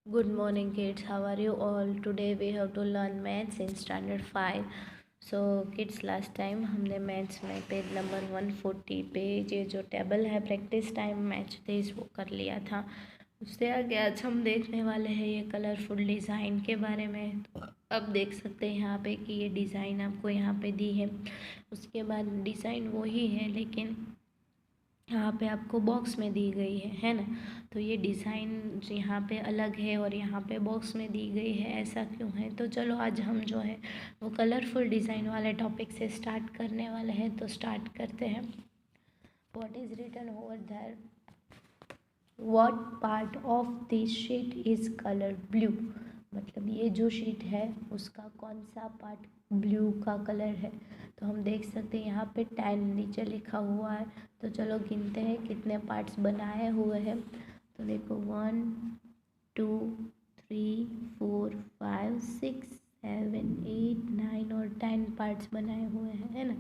Good morning, kids. How are you all? Today we have to learn maths in standard 5. So kids, last time हमने maths में page number 140 पे ये जो table है practice time match तेज वो कर लिया था। उससे आगे आज हम देखने वाले हैं ये कलरफुल डिज़ाइन के बारे में। तो अब देख सकते हैं यहाँ पे कि ये डिज़ाइन आपको यहाँ पे दी है। उसके बाद डिज़ाइन वही है लेकिन यहाँ पे आपको बॉक्स में दी गई है ना। तो ये डिज़ाइन यहाँ पे अलग है और यहाँ पे बॉक्स में दी गई है, ऐसा क्यों है? तो चलो आज हम जो है वो कलरफुल डिज़ाइन वाले टॉपिक से स्टार्ट करने वाले हैं। तो स्टार्ट करते हैं। What is written over there? What part of this sheet is colour blue? मतलब ये जो शीट है उसका कौन सा पार्ट ब्लू का कलर है? तो हम देख सकते हैं यहाँ पे 10 नीचे लिखा हुआ है। तो चलो गिनते हैं कितने पार्ट्स बनाए हुए हैं। तो देखो 1 2 3 4 5 6 7 8 9 और 10 पार्ट्स बनाए हुए हैं, है ना।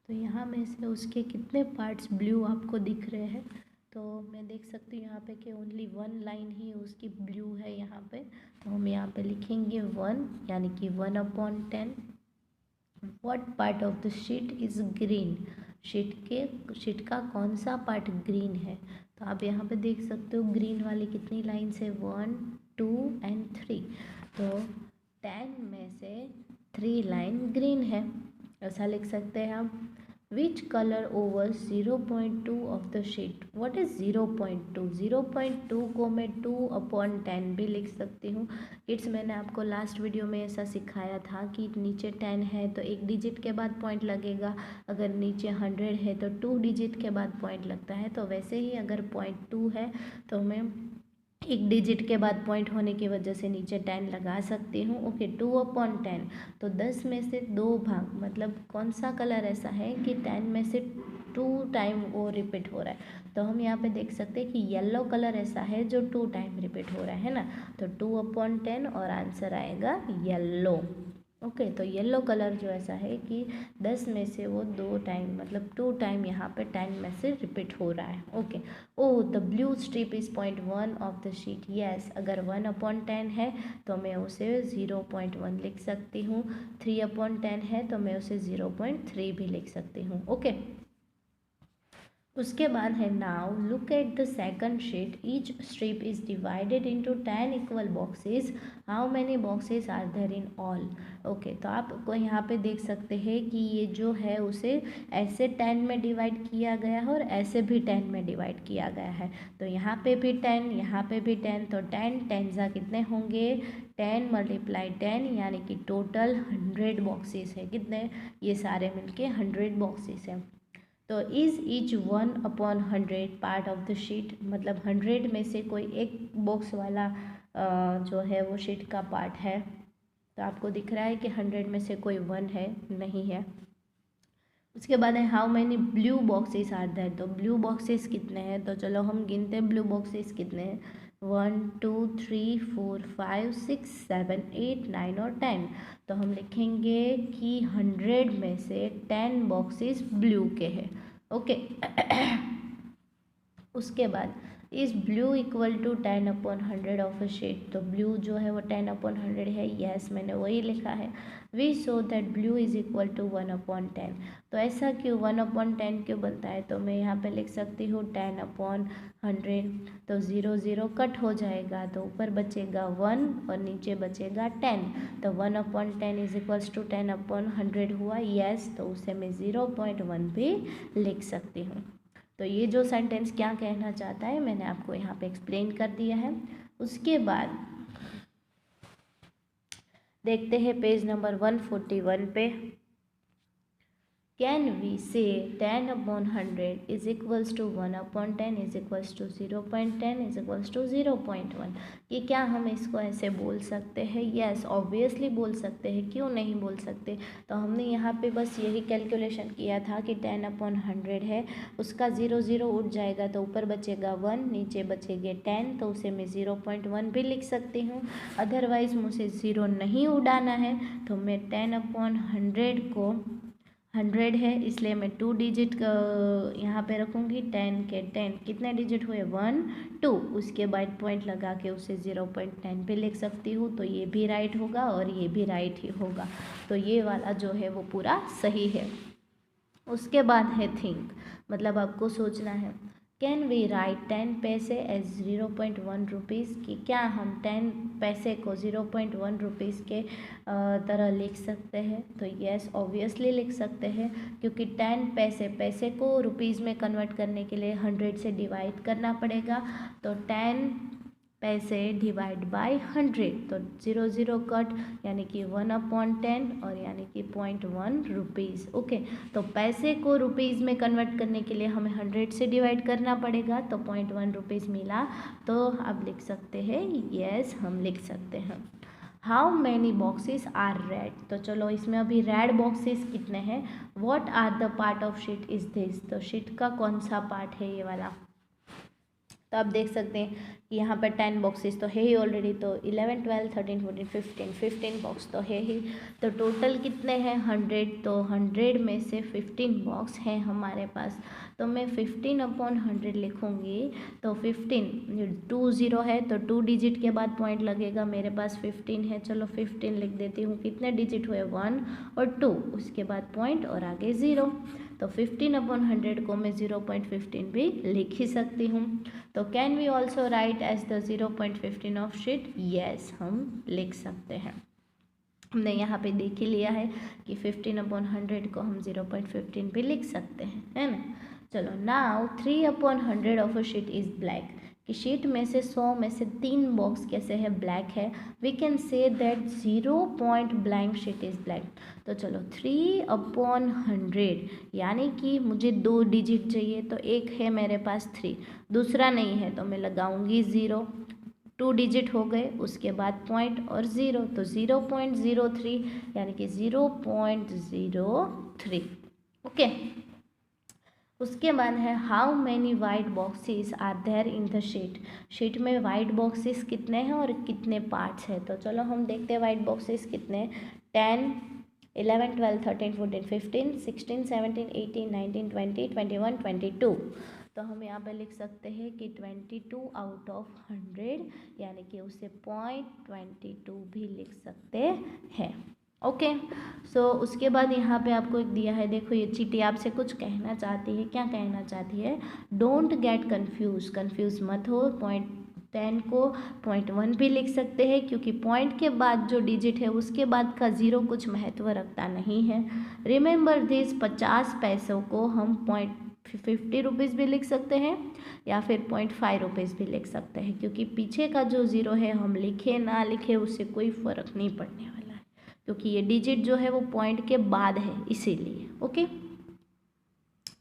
तो यहाँ में से उसके कितने पार्ट्स ब्लू आपको दिख रहे हैं? तो मैं देख सकती हूँ यहाँ पे कि ओनली वन लाइन ही उसकी ब्लू है यहाँ पे। तो हम यहाँ पे लिखेंगे 1 यानी कि 1/10। What part of the sheet is green? Sheet का कौन सा पार्ट ग्रीन है? तो आप यहाँ पे देख सकते हो ग्रीन वाली कितनी लाइन्स है, 1 2 एंड 3। तो 10 में से 3 लाइन ग्रीन है, ऐसा लिख सकते हैं आप। Which colour over 0.2 of the sheet? What is 0.2? 0.2 को मैं 2/10 भी लिख सकती हूँ। किड्स, मैंने आपको लास्ट वीडियो में ऐसा सिखाया था कि नीचे 10 है तो एक डिजिट के बाद पॉइंट लगेगा, अगर नीचे 100 है तो 2 डिजिट के बाद पॉइंट लगता है। तो वैसे ही अगर पॉइंट 2 है तो मैं एक डिजिट के बाद पॉइंट होने की वजह से नीचे 10 लगा सकती हूँ। ओके, 2/10 तो 10 में से 2 भाग, मतलब कौन सा कलर ऐसा है कि 10 में से 2 टाइम वो रिपीट हो रहा है? तो हम यहाँ पे देख सकते हैं कि येलो कलर ऐसा है जो 2 टाइम रिपीट हो रहा है ना। तो 2/10 और आंसर आएगा येलो। ओके, तो येलो कलर जो ऐसा है कि 10 में से वो 2 टाइम मतलब 2 टाइम यहाँ पे 10 में से रिपीट हो रहा है। Okay, oh the blue strip is 0.1 of the sheet. Yes, अगर 1/10 है तो मैं उसे 0.1 लिख सकती हूँ। 3/10 है तो मैं उसे 0.3 भी लिख सकती हूँ। ओके, उसके बाद है now look at the second sheet. Each strip is divided into 10 equal boxes. How many boxes are there in all? Okay, तो आपको यहाँ पे देख सकते हैं कि ये जो है उसे ऐसे 10 में डिवाइड किया गया है और ऐसे भी 10 में डिवाइड किया गया है। तो यहाँ पे भी 10, यहाँ पे भी 10, तो 10 10 कितने होंगे? 10 × 10 यानी कि टोटल 100 बॉक्सेस है। कितने? ये सारे मिलके 100 बॉक्सेस हैं। तो is each 1/100 part of the sheet? मतलब 100 में से कोई एक बॉक्स वाला जो है वो शीट का पार्ट है। तो आपको दिख रहा है कि 100 में से कोई 1 है, नहीं है। उसके बाद है how many blue boxes are there? तो ब्लू बॉक्सेस कितने हैं? तो चलो हम गिनते हैं ब्लू बॉक्सेस कितने हैं। 1 2 3 4 5 6 7 8 9 और 10। तो हम लिखेंगे कि 100 में से 10 बॉक्सेस ब्लू के हैं। ओके उसके बाद is blue equal to 10/100 of a sheet? तो ब्लू जो है वो 10/100 है। यस, मैंने वही लिखा है। We show that blue is equal to 1/10। तो ऐसा क्यों 1/10 क्यों बनता है? तो मैं यहाँ पे लिख सकती हूँ 10/100। तो 0 0 कट हो जाएगा तो ऊपर बचेगा 1 और नीचे बचेगा 10। तो 1/10 इज इक्वल्स टू 10/100 हुआ। यस, तो उसे मैं 0.1 भी लिख सकती हूँ। तो ये जो सेंटेंस क्या कहना चाहता है मैंने आपको यहाँ पे एक्सप्लेन कर दिया है। उसके बाद देखते हैं पेज नंबर 141 पे। Can we say 10/100 is equals to 1/10 is equals to 0.10 is equals to 0.1? कि क्या हम इसको ऐसे बोल सकते हैं? यस, ऑब्वियसली बोल सकते हैं, क्यों नहीं बोल सकते। तो हमने यहाँ पे बस यही कैलकुलेशन किया था कि 10/100 है, उसका 0 0 उठ जाएगा तो ऊपर बचेगा 1, नीचे बचेंगे 10, तो उसे मैं 0.1 भी लिख सकती हूँ। अदरवाइज़ मुझे 0 नहीं उड़ाना है तो मैं 10/100 को 100 है, इसलिए मैं 2 डिजिट यहाँ पे रखूँगी। 10 के 10 कितने डिजिट हुए 1 2, उसके बाद पॉइंट लगा के उसे 0.10 पे लिख सकती हूँ। तो ये भी राइट होगा और ये भी राइट ही होगा। तो ये वाला जो है वो पूरा सही है। उसके बाद है थिंक, मतलब आपको सोचना है कैन वी राइट 10 पैसे एज 0.1 रुपीज़, कि क्या हम 10 पैसे को 0.1 रुपीज़ के तरह लिख सकते हैं। तो यस, ऑब्वियसली लिख सकते हैं, क्योंकि 10 पैसे को रुपीज़ में कन्वर्ट करने के लिए 100 से डिवाइड करना पड़ेगा। तो 10 पैसे डिवाइड बाय 100, तो 0 0 कट, यानी कि 1/10 और यानी कि 0.1 रुपीज़। ओके, तो पैसे को रुपीज़ में कन्वर्ट करने के लिए हमें 100 से डिवाइड करना पड़ेगा। तो 0.1 रुपीज़ मिला। तो आप लिख सकते हैं, यस हम लिख सकते हैं। How many boxes are red, तो चलो इसमें अभी रेड बॉक्सेस कितने हैं। What are the part of sheet is this, तो शीट का कौन सा पार्ट है ये वाला। तो आप देख सकते हैं कि यहाँ पर 10 बॉक्सेस तो है ही ऑलरेडी, तो 11 12 13 14 15 बॉक्स तो है ही। तो टोटल कितने हैं 100, तो 100 में से 15 बॉक्स हैं हमारे पास। तो मैं 15/100 लिखूँगी। तो 15 2 0 है, तो 2 डिजिट के बाद पॉइंट लगेगा। मेरे पास 15 है, चलो 15 लिख देती हूँ। कितने डिजिट हुए 1 और 2, उसके बाद पॉइंट और आगे 0। तो 15/100 को मैं 0.15 भी लिख ही सकती हूँ। तो can we also write as the 0.15 of sheet, yes हम लिख सकते हैं। हमने यहाँ पे देख ही लिया है कि 15/100 को हम 0.15 भी लिख सकते हैं, है ना। चलो now 3/100 of a sheet is black, कि शीट में से 100 में से 3 बॉक्स कैसे है ब्लैक है। We can say that 0.blank sheet is black. तो चलो 3/100, यानी कि मुझे 2 डिजिट चाहिए, तो एक है मेरे पास 3, दूसरा नहीं है, तो मैं लगाऊंगी 0। 2 डिजिट हो गए, उसके बाद पॉइंट और 0, तो 0.03 यानी कि 0.03। ओके, उसके बाद है how many white boxes are there in the sheet, sheet में वाइट बॉक्सेस कितने हैं और कितने पार्ट्स हैं। तो चलो हम देखते हैं वाइट बॉक्सेस कितने। 10 11 12 13 14 15 16 17 18 19 20 21 22। तो हम यहाँ पे लिख सकते हैं कि 22 आउट ऑफ 100, यानी कि उसे 0.22 भी लिख सकते हैं। ओके, सो उसके बाद यहाँ पे आपको एक दिया है, देखो ये चीटी आपसे कुछ कहना चाहती है। क्या कहना चाहती है, डोंट गेट कन्फ्यूज मत हो। 0.10 को 0.1 भी लिख सकते हैं, क्योंकि पॉइंट के बाद जो डिजिट है उसके बाद का 0 कुछ महत्व रखता नहीं है। रिमेंबर दिस, 50 पैसों को हम 0.50 रुपीज़ भी लिख सकते हैं या फिर 0.5 रुपीज़ भी लिख सकते हैं, क्योंकि पीछे का जो 0 है हम लिखे ना लिखे उससे कोई फ़र्क नहीं पड़ने वाला, क्योंकि ये डिजिट जो है वो पॉइंट के बाद है इसीलिए। ओके,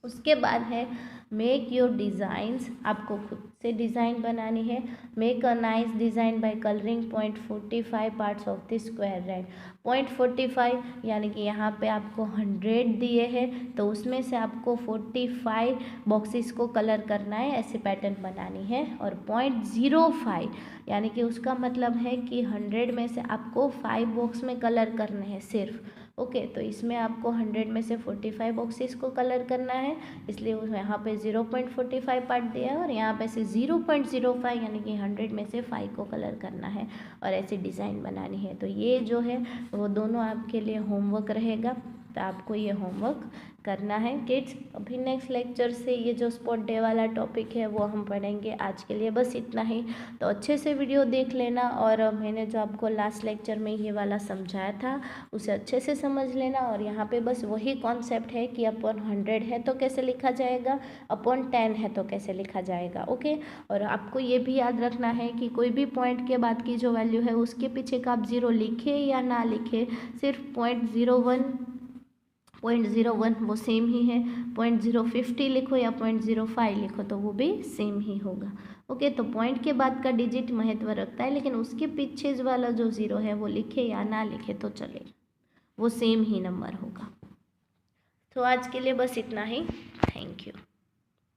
उसके बाद है मेक योर डिज़ाइंस, आपको खुद से डिज़ाइन बनानी है। Make a nice design by colouring 0.45 parts of the square red. 0.45 यानी कि यहाँ पे आपको 100 दिए हैं, तो उसमें से आपको 45 बॉक्सेस को कलर करना है, ऐसे पैटर्न बनानी है। और 0.05 यानी कि उसका मतलब है कि 100 में से आपको 5 बॉक्स में कलर करने हैं सिर्फ। ओके, तो इसमें आपको 100 में से 45 बॉक्सेस को कलर करना है, इसलिए यहाँ पे 0.45 पार्ट दिया है और यहाँ पे से 0.05 यानी कि 100 में से 5 को कलर करना है और ऐसी डिज़ाइन बनानी है। तो ये जो है वो दोनों आपके लिए होमवर्क रहेगा, तो आपको ये होमवर्क करना है किड्स। अभी नेक्स्ट लेक्चर से ये जो स्पॉट डे वाला टॉपिक है वो हम पढ़ेंगे। आज के लिए बस इतना ही, तो अच्छे से वीडियो देख लेना और मैंने जो आपको लास्ट लेक्चर में ये वाला समझाया था उसे अच्छे से समझ लेना। और यहाँ पे बस वही कॉन्सेप्ट है कि अपॉन 100 है तो कैसे लिखा जाएगा, अपॉन 10 है तो कैसे लिखा जाएगा। ओके, और आपको ये भी याद रखना है कि कोई भी पॉइंट के बाद की जो वैल्यू है उसके पीछे का आप 0 लिखे या ना लिखे, सिर्फ 0.01 वो सेम ही है। 0.050 लिखो या 0.05 लिखो तो वो भी सेम ही होगा। ओके, तो पॉइंट के बाद का डिजिट महत्व रखता है, लेकिन उसके पीछे वाला जो 0 है वो लिखे या ना लिखे तो चलेगा, वो सेम ही नंबर होगा। तो आज के लिए बस इतना ही। Thank you.